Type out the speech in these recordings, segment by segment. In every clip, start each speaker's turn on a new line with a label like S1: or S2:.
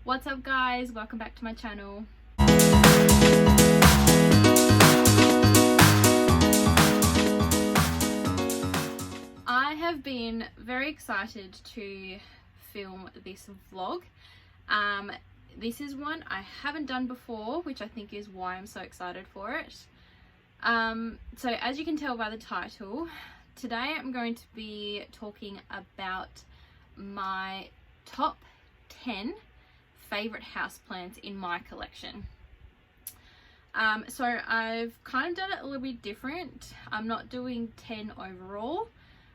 S1: What's up guys, welcome back to my channel. I have been very excited to film this vlog. This is one I haven't done before, which I think is why I'm so excited for it. So as you can tell by the title, today I'm going to be talking about my top 10 favourite houseplants in my collection. So I've kind of done it a little bit different. I'm not doing 10 overall.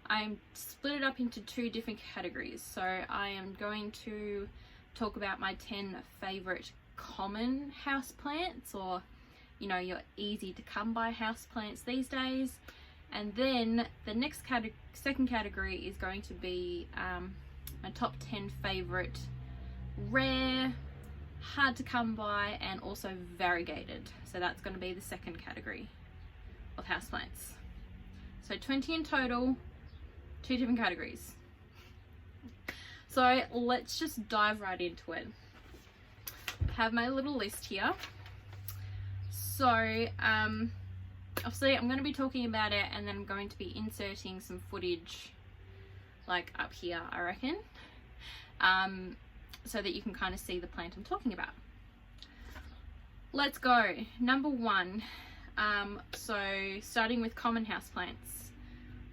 S1: I'm split it up into two different categories. So I am going to talk about my 10 favourite common houseplants, or you know, your easy to come by houseplants these days. And then the next second category is going to be my top 10 favourite rare, hard to come by, and also variegated. So that's going to be the second category of houseplants. So 20 in total, two different categories. So let's just dive right into it. I have my little list here. So obviously I'm going to be talking about it, and then I'm going to be inserting some footage like up here, I reckon, so that you can kind of see the plant I'm talking about. Let's go. Number one, so starting with common houseplants.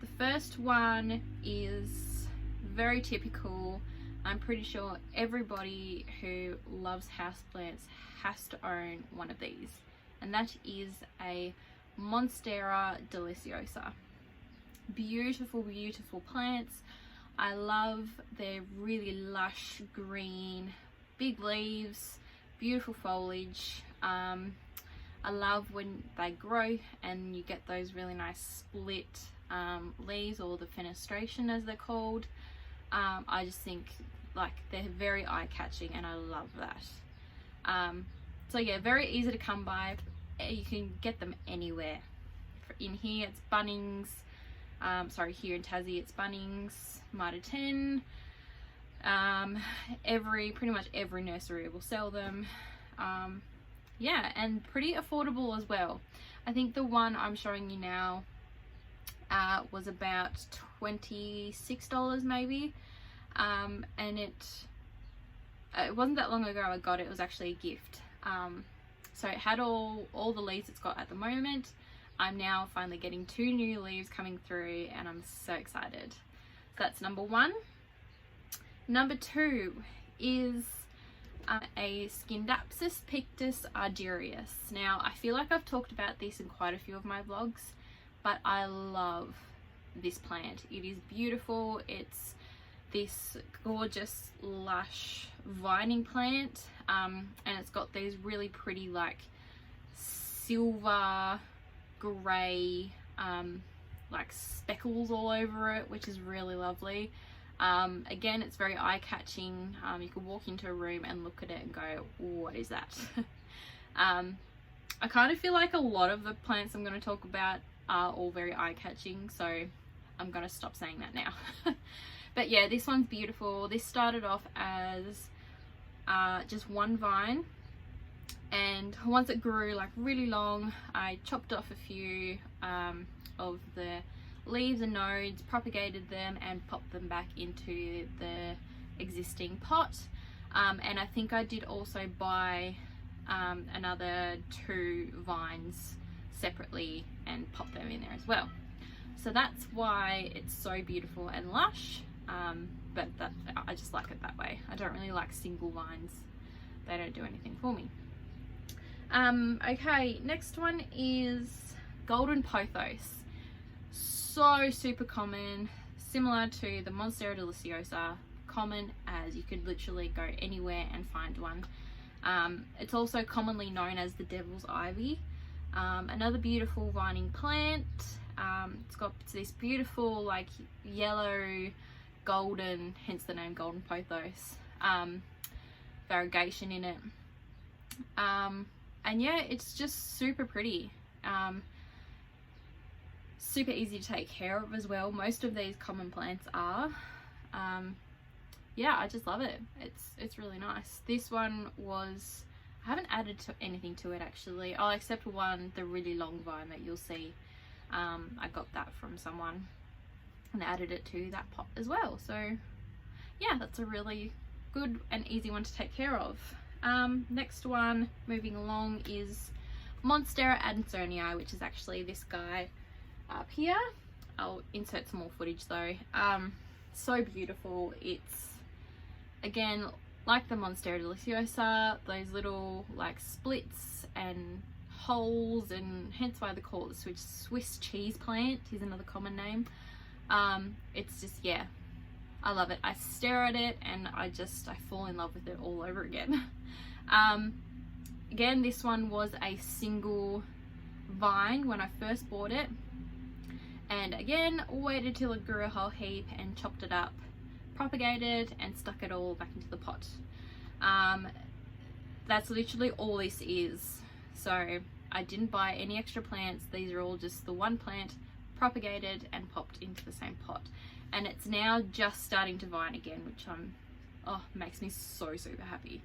S1: The first one is very typical. I'm pretty sure everybody who loves houseplants has to own one of these, and that is a MONSTERA DELICIOSA. Beautiful, beautiful plants. I love their really lush green, big leaves, beautiful foliage. I love when they grow and you get those really nice split leaves, or the fenestration as they're called. I just think like they're very eye-catching, and I love that. So yeah, very easy to come by. You can get them anywhere. In here it's Bunnings, here in Tassie it's Bunnings, Mitre 10. Pretty much every nursery will sell them. Yeah, and pretty affordable as well. I think the one I'm showing you now was about $26 maybe, and it wasn't that long ago I got it. It was actually a gift. So it had all the leaves it's got at the moment. I'm now finally getting 2 new leaves coming through, and I'm so excited. So that's number one. Number two is a SCINDAPSUS PICTUS ARGYRAEUS. Now I feel like I've talked about this in quite a few of my vlogs, but I love this plant. It is beautiful. It's this gorgeous lush vining plant, and it's got these really pretty like silver grey like speckles all over it, which is really lovely. Again, it's very eye-catching. You can walk into a room and look at it and go, what is that? I kind of feel like a lot of the plants I'm going to talk about are all very eye-catching, so I'm going to stop saying that now. But yeah, this one's beautiful. This started off as just one vine, and once it grew like really long, I chopped off a few of the leaves and nodes, propagated them, and popped them back into the existing pot. And I think I did also buy another 2 vines separately and pop them in there as well. So that's why it's so beautiful and lush. But I just like it that way. I don't really like single vines. They don't do anything for me. Okay, next one is golden pothos. So super common, similar to the MONSTERA DELICIOSA. Common as you could literally go anywhere and find one. It's also commonly known as the devil's ivy. Another beautiful vining plant. It's got this beautiful like yellow golden, hence the name golden pothos, variegation in it. And yeah, it's just super pretty. Super easy to take care of as well. Most of these common plants are. yeah, I just love it. It's really nice. This one was, I haven't added anything to it actually. Oh, except one, the really long vine that you'll see. I got that from someone and added it to that pot as well. So yeah, that's a really good and easy one to take care of. Next one, moving along, is MONSTERA Adansonii, which is actually this guy up here. I'll insert some more footage though. So beautiful. It's, again, like the MONSTERA DELICIOSA, those little like splits and holes, and hence why they call it the Swiss cheese plant is another common name. It's just, yeah, I love it. I stare at it and I fall in love with it all over again. Again, this one was a single vine when I first bought it, and again waited till it grew a whole heap and chopped it up, propagated, and stuck it all back into the pot. That's literally all this is. So I didn't buy any extra plants. These are all just the one plant propagated and popped into the same pot, and it's now just starting to vine again, which makes me so super happy.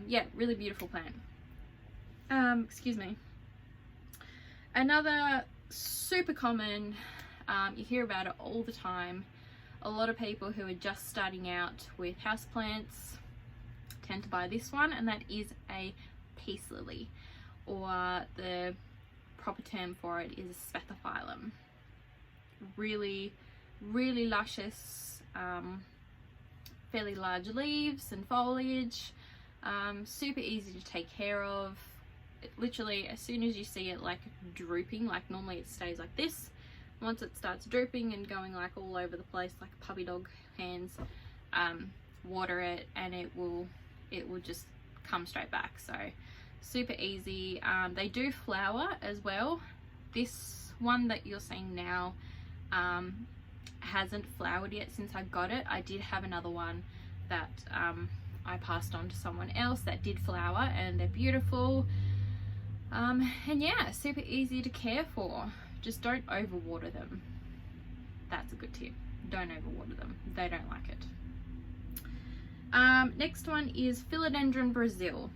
S1: Yeah, really beautiful plant. Excuse me. Another super common, you hear about it all the time. A lot of people who are just starting out with houseplants tend to buy this one, and that is a peace lily, or the proper term for it is a spathiphyllum. Really, really luscious, fairly large leaves and foliage, super easy to take care of. It literally, as soon as you see it like drooping, like normally it stays like this, once it starts drooping and going like all over the place like puppy dog hands, water it and it will just come straight back. So super easy. They do flower as well. This one that you're seeing now hasn't flowered yet since I got it. I did have another one that I passed on to someone else that did flower, and they're beautiful. And yeah, super easy to care for. Just don't overwater them. That's a good tip. Don't overwater them. They don't like it. Next one is Philodendron Brazil.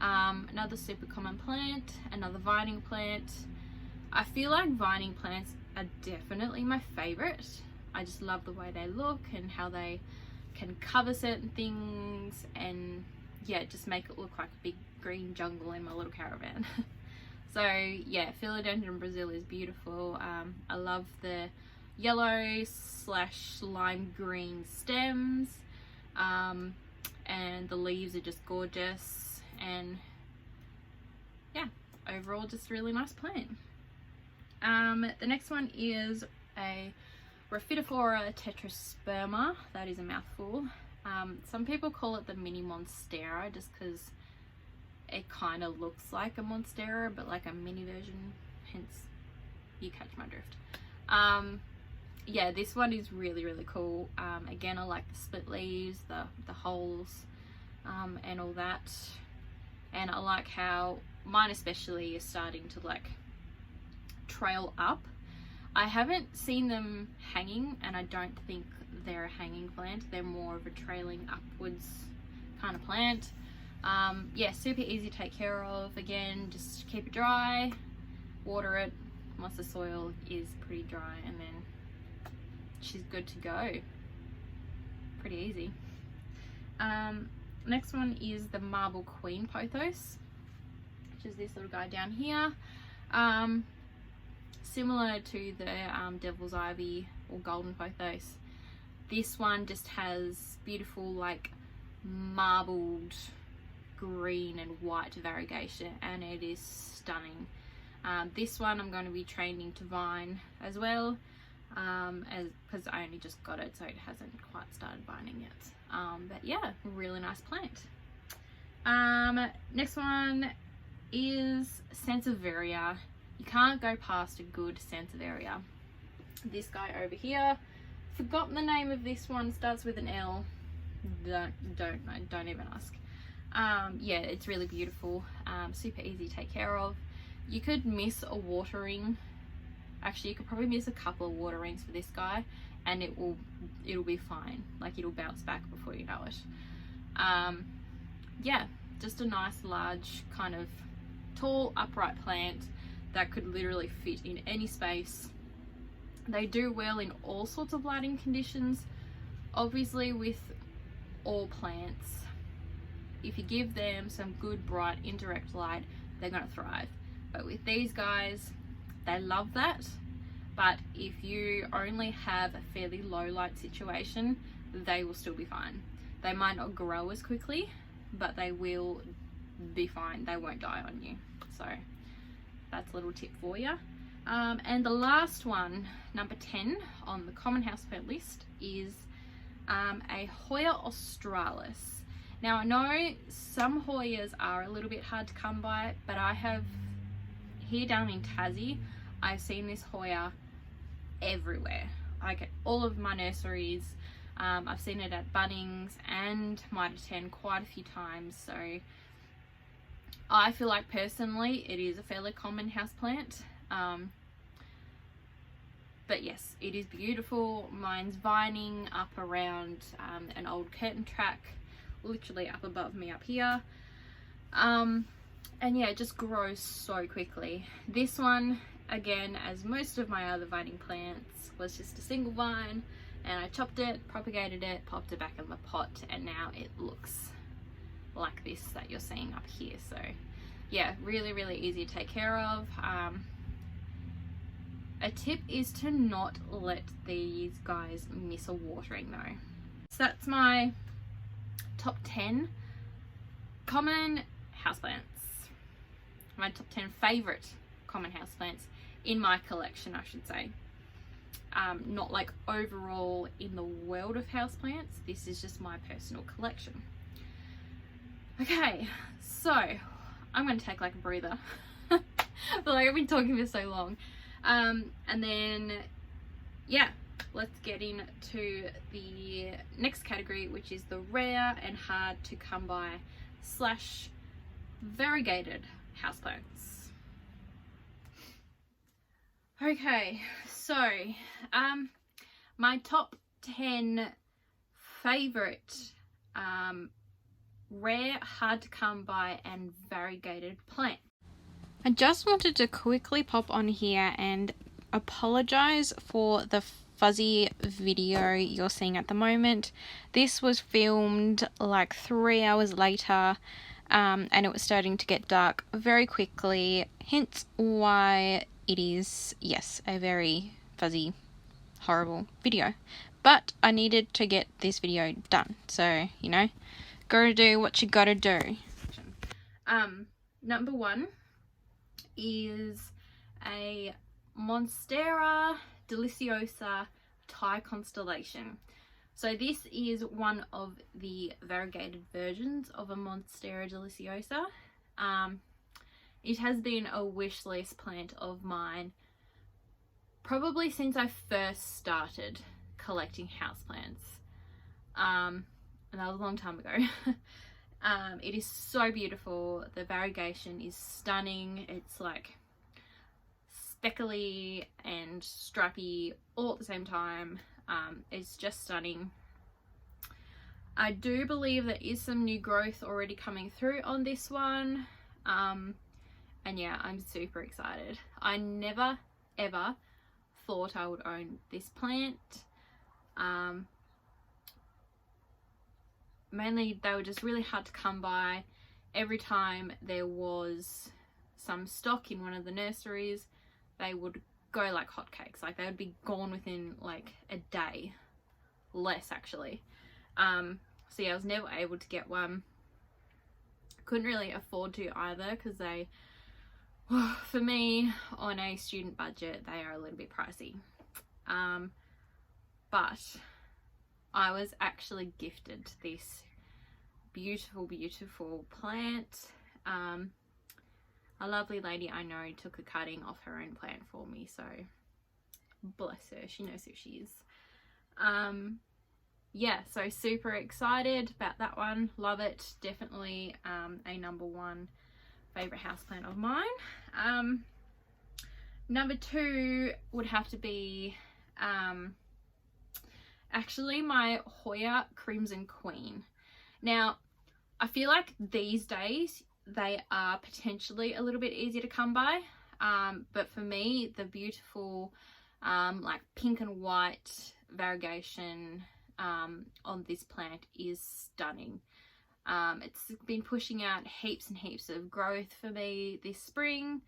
S1: Another super common plant, another vining plant. I feel like vining plants are definitely my favorite. I just love the way they look and how they can cover certain things, and yeah, just make it look like a big green jungle in my little caravan. So yeah, Philodendron Brazil is beautiful. I love the yellow / lime green stems, and the leaves are just gorgeous, and yeah, overall just a really nice plant. The next one is a Rhaphidophora tetrasperma. That is a mouthful. Some people call it the mini MONSTERA just because it kind of looks like a MONSTERA but like a mini version, hence you catch my drift. Yeah, this one is really, really cool. Again, I like the split leaves, the holes, and all that, and I like how mine especially is starting to like trail up. I haven't seen them hanging, and I don't think they're a hanging plant. They're more of a trailing upwards kind of plant. Yeah, super easy to take care of. Again, just keep it dry, water it once the soil is pretty dry, and then she's good to go. Pretty easy. Next one is the Marble Queen Pothos, which is this little guy down here. Similar to the Devil's Ivy or Golden Pothos, this one just has beautiful like marbled green and white variegata, and it is stunning. This one I'm going to be training to vine as well, because I only just got it, so it hasn't quite started vining yet. But yeah, really nice plant. Next one is SANSEVIERIA. You can't go past a good SANSEVIERIA. This guy over here, forgotten the name of this one, starts with an L. Don't even ask. Yeah, it's really beautiful, super easy to take care of. You could miss a watering Actually, you could probably miss a couple of waterings for this guy and it'll be fine. Like, it'll bounce back before you know it. Yeah, just a nice large kind of tall upright plant that could literally fit in any space. They do well in all sorts of lighting conditions. Obviously, with all plants, if you give them some good bright indirect light, they're going to thrive. But with these guys, they love that. But if you only have a fairly low light situation, they will still be fine. They might not grow as quickly, but they will be fine. They won't die on you. So that's a little tip for you. And the last one, number 10 on the common houseplant list, is a Hoya australis. Now, I know some Hoyas are a little bit hard to come by, but I have, here down in Tassie, I've seen this Hoya everywhere. I get all of my nurseries. I've seen it at Bunnings and Mitre 10 quite a few times. So I feel like personally it is a fairly common houseplant. But yes, it is beautiful. Mine's vining up around an old curtain track, literally up above me up here. And yeah, it just grows so quickly. This one, again, as most of my other vining plants, was just a single vine, and I chopped it, propagated it, popped it back in the pot, and now it looks like this that you're seeing up here. So yeah, really, really easy to take care of. A tip is to not let these guys miss a watering though. So that's my top 10 common houseplants. My top 10 favourite common houseplants in my collection, I should say. Not like overall in the world of houseplants. This is just my personal collection. Okay, so I'm going to take like a breather. But like, I've been talking for so long. And then, yeah, let's get into the next category, which is the rare and hard to come by / variegated houseplants. Okay, so my top 10 favorite rare, hard to come by and variegated plants. I just wanted to quickly pop on here and apologize for the fuzzy video you're seeing at the moment. This was filmed like 3 hours later, and it was starting to get dark very quickly, hence why it is, yes, a very fuzzy, horrible video. But I needed to get this video done, so, you know, gotta do what you gotta do. Number 1 is a MONSTERA DELICIOSA Thai constellation. So this is one of the variegated versions of a MONSTERA DELICIOSA. It has been a wish list plant of mine probably since I first started collecting houseplants. And that was a long time ago. It is so beautiful. The variegation is stunning. It's like speckly and stripy all at the same time. It's just stunning. I do believe there is some new growth already coming through on this one. And yeah, I'm super excited. I never ever thought I would own this plant. Mainly they were just really hard to come by. Every time there was some stock in one of the nurseries, they would go like hotcakes. Like, they would be gone within like a day, less actually. So yeah, I was never able to get one. Couldn't really afford to either, because they, for me, on a student budget, they are a little bit pricey. But I was actually gifted this beautiful, beautiful plant. A lovely lady I know took a cutting off her own plant for me, so bless her, she knows who she is. Yeah, so super excited about that one. Love it. Definitely a number 1 favorite houseplant of mine. Number 2 would have to be actually my Hoya Crimson Queen. Now, I feel like these days they are potentially a little bit easier to come by, but for me, the beautiful like pink and white variegation on this plant is stunning. It's been pushing out heaps and heaps of growth for me this spring.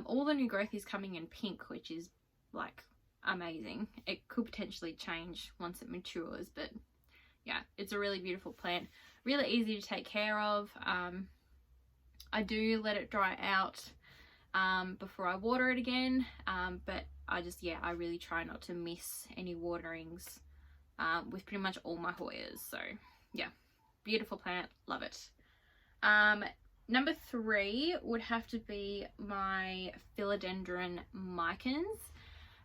S1: All the new growth is coming in pink, which is like amazing. It could potentially change once it matures, but yeah, it's a really beautiful plant, really easy to take care of. I do let it dry out before I water it again, but I really try not to miss any waterings with pretty much all my Hoyas. So yeah, beautiful plant, love it. Number 3 would have to be my Philodendron MICANS.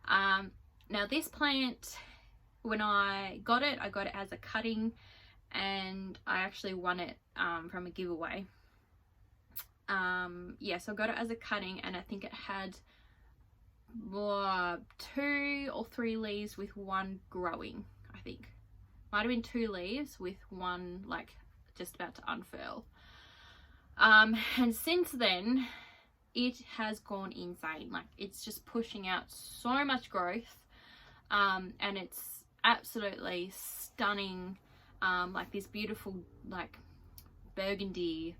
S1: Now this plant, when I got it as a cutting, and I actually won it from a giveaway. Yeah, so I got it as a cutting, and I think it had 2 or 3 leaves with 1 growing. I think might have been 2 leaves with 1 like just about to unfurl. And since then it has gone insane. Like, it's just pushing out so much growth, and it's absolutely stunning, like this beautiful like burgundy,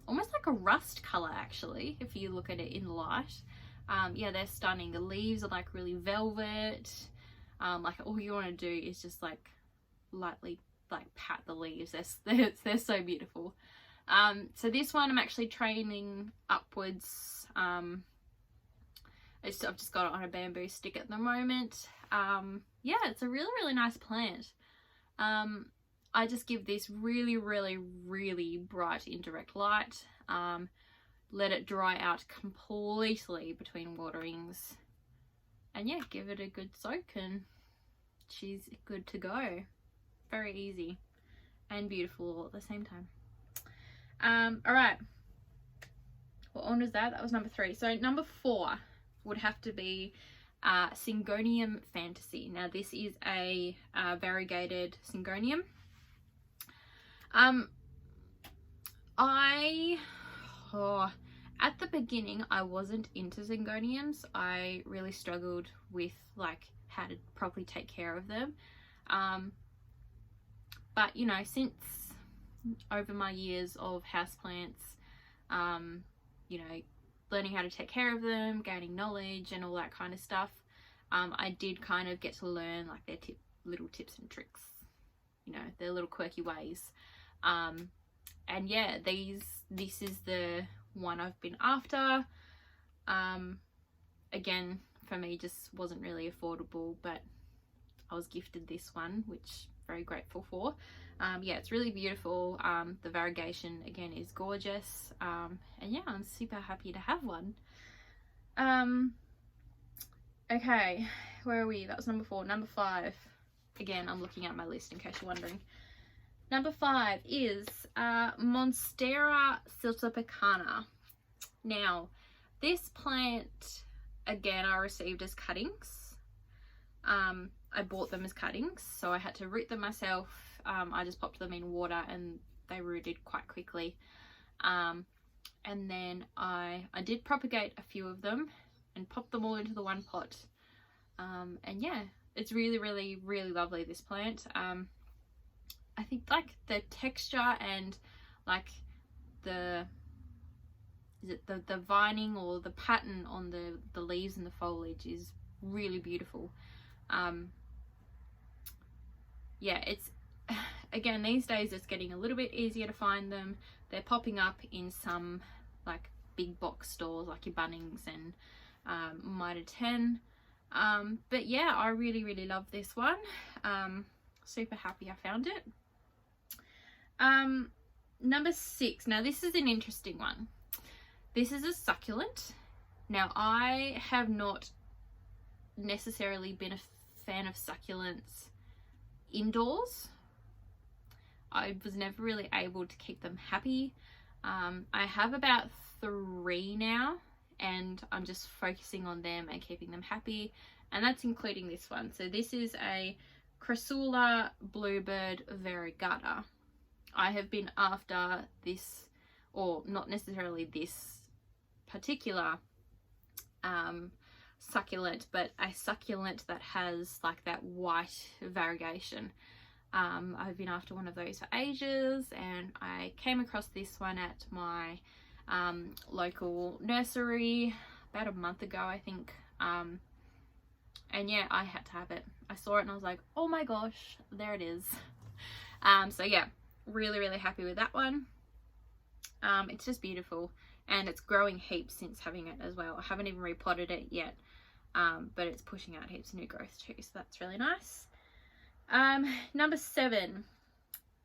S1: almost like a rust color actually if you look at it in the light. Yeah, they're stunning. The leaves are like really velvet. Like all you want to do is just like lightly like pat the leaves. They're so beautiful. So this one I'm actually training upwards. I've just got it on a bamboo stick at the moment. Yeah, it's a really nice plant. I just give this really bright indirect light. Let it dry out completely between waterings, and yeah, give it a good soak and she's good to go. Very easy and beautiful all at the same time. All right, what one was that? That was number 3. So number 4 would have to be Syngonium Fantasy. Now this is a variegated Syngonium. At the beginning I wasn't into Syngoniums. I really struggled with like how to properly take care of them. But you know, since over my years of houseplants, you know, learning how to take care of them, gaining knowledge and all that kind of stuff, I did kind of get to learn like their little tips and tricks, you know, their little quirky ways. And yeah, this is the one I've been after. Again, for me, just wasn't really affordable, but I was gifted this one, which I'm very grateful for. Yeah, it's really beautiful. The variegation again is gorgeous, and yeah, I'm super happy to have one. Okay, where are we? That was number 4. Number 5, again, I'm looking at my list in case you're wondering. Number 5 is MONSTERA SILTEPECANA. Now this plant, again, I received as cuttings. I bought them as cuttings, so I had to root them myself. I just popped them in water and they rooted quite quickly. And then I did propagate a few of them and pop them all into the one pot. And yeah, it's really lovely, this plant. I think like the texture and like the vining or the pattern on the leaves and the foliage is really beautiful. Yeah, it's again, these days it's getting a little bit easier to find them. They're popping up in some like big box stores like your Bunnings and Mitre 10. But yeah, I really love this one. Super happy I found it. Number 6. Now this is an interesting one. This is a succulent. Now I have not necessarily been a fan of succulents indoors. I was never really able to keep them happy. I have about 3 now and I'm just focusing on them and keeping them happy, and that's including this one. So this is a CRASSULA Bluebird Variegata. I have been after this, or not necessarily this particular succulent, but a succulent that has like that white variegation. I've been after one of those for ages, and I came across this one at my local nursery about a month ago, I think. And yeah, I had to have it. I saw it and I was like, oh my gosh, there it is. So yeah, really happy with that one. It's just beautiful, and it's growing heaps since having it as well. I haven't even repotted it yet, but it's pushing out heaps of new growth too, so that's really nice. Number 7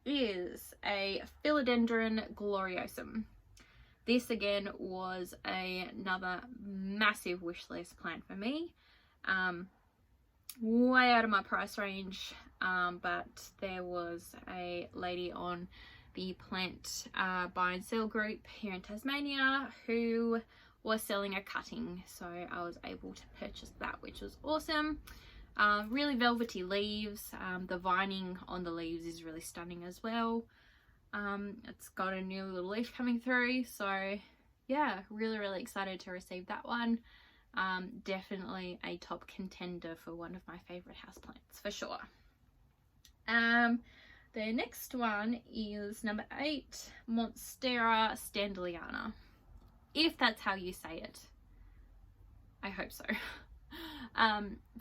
S1: is a Philodendron Gloriosum. This again was another massive wish list plant for me. Way out of my price range, but there was a lady on the plant buy and sell group here in Tasmania who was selling a cutting, so I was able to purchase that, which was awesome. Really velvety leaves. The vining on the leaves is really stunning as well. It's got a new little leaf coming through, so yeah, really excited to receive that one. Definitely a top contender for one of my favorite houseplants for sure. The next one is number 8, MONSTERA STANDLEYANA. If that's how you say it. I hope so.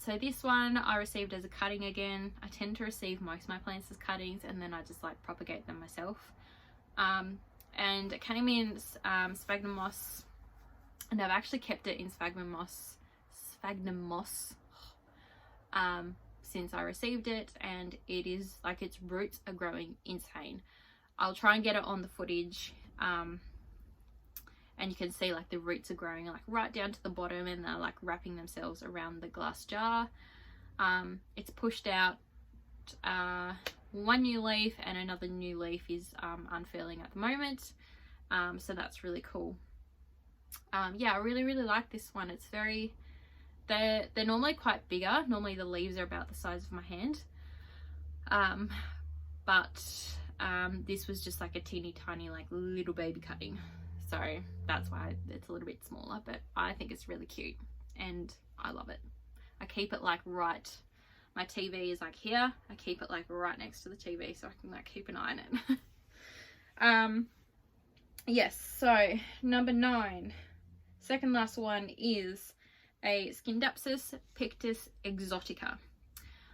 S1: So this one I received as a cutting again. I tend to receive most of my plants as cuttings, and then I just like propagate them myself. And it came in sphagnum moss, and I've actually kept it in sphagnum moss since I received it, and it is like its roots are growing insane. I'll try and get it on the footage, and you can see like the roots are growing like right down to the bottom, and they're like wrapping themselves around the glass jar. It's pushed out one new leaf, and another new leaf is unfurling at the moment, so that's really cool. Yeah, I really like this one. It's very, they're normally quite bigger. Normally the leaves are about the size of my hand, but this was just like a teeny tiny like little baby cutting, so that's why it's a little bit smaller, but I think it's really cute and I love it. I keep it like right, my TV is like here, I keep it like right next to the TV so I can like keep an eye on it. Yes, so number 9, second last one, is a SCINDAPSUS PICTUS EXOTICA.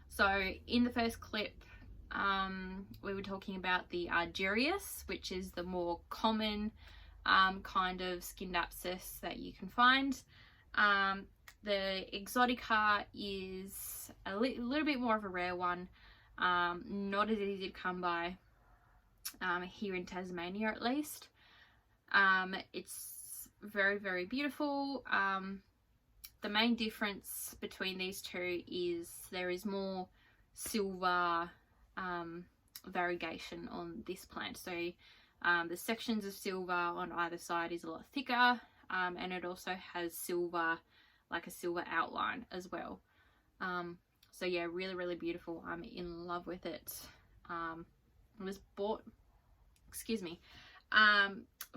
S1: So in the first clip, we were talking about the ARGYRAEUS, which is the more common kind of SCINDAPSUS that you can find. The EXOTICA is a little bit more of a rare one, not as easy to come by here in Tasmania at least. It's very beautiful. The main difference between these two is there is more silver variegation on this plant. So the sections of silver on either side is a lot thicker, and it also has silver, like a silver outline as well. So yeah, really beautiful. I'm in love with it. It was bought, excuse me,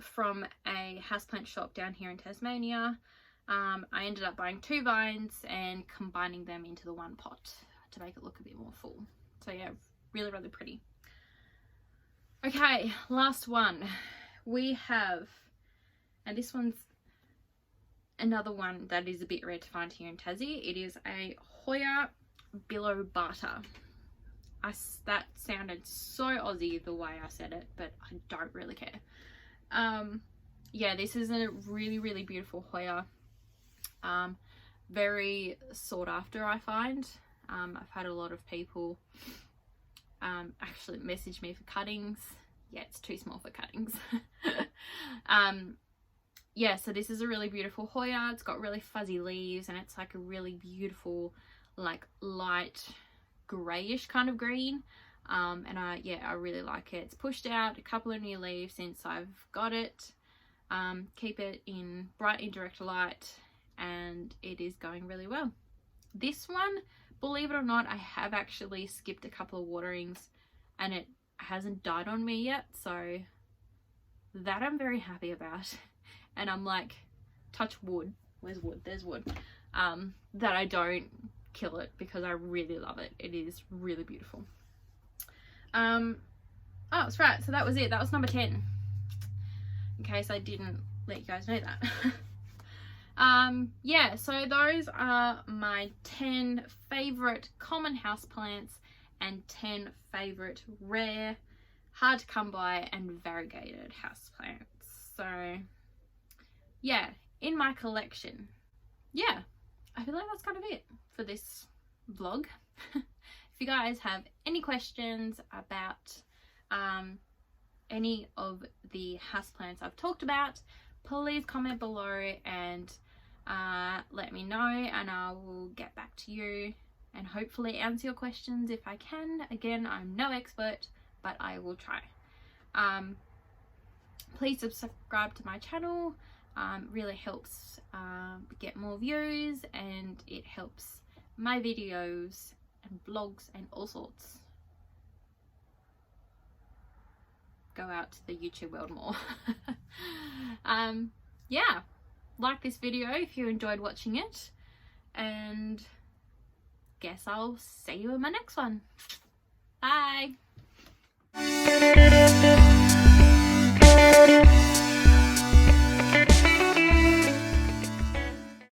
S1: from a houseplant shop down here in Tasmania. I ended up buying 2 vines and combining them into the one pot to make it look a bit more full. So yeah, really pretty. Okay, last one. We have, and this one's another one that is a bit rare to find here in Tassie. It is a HOYA bilobata. That sounded so Aussie the way I said it, but I don't really care. Yeah, this is a really beautiful Hoya. Very sought after, I find. I've had a lot of people actually message me for cuttings. Yeah, it's too small for cuttings. Yeah, so this is a really beautiful Hoya. It's got really fuzzy leaves, and it's like a really beautiful like light grayish kind of green. And I really like it. It's pushed out a couple of new leaves since I've got it. keep it in bright indirect light, and it is going really well. This one, believe it or not, I have actually skipped a couple of waterings and it hasn't died on me yet, so that I'm very happy about. And I'm like, touch wood, where's wood, there's wood, that I don't kill it, because I really love it. It is really beautiful. Oh, that's right, so that was it. That was number 10, in case I didn't let you guys know that. Yeah, so those are my 10 favorite common houseplants and 10 favorite rare, hard to come by and variegated houseplants. So yeah, in my collection. Yeah, I feel like that's kind of it for this vlog. If you guys have any questions about any of the houseplants I've talked about, please comment below and let me know, and I will get back to you and hopefully answer your questions if I can. Again, I'm no expert, but I will try. Please subscribe to my channel. Really helps get more views, and it helps my videos and vlogs and all sorts go out to the YouTube world more. Yeah, like this video if you enjoyed watching it, and guess I'll see you in my next one. Bye.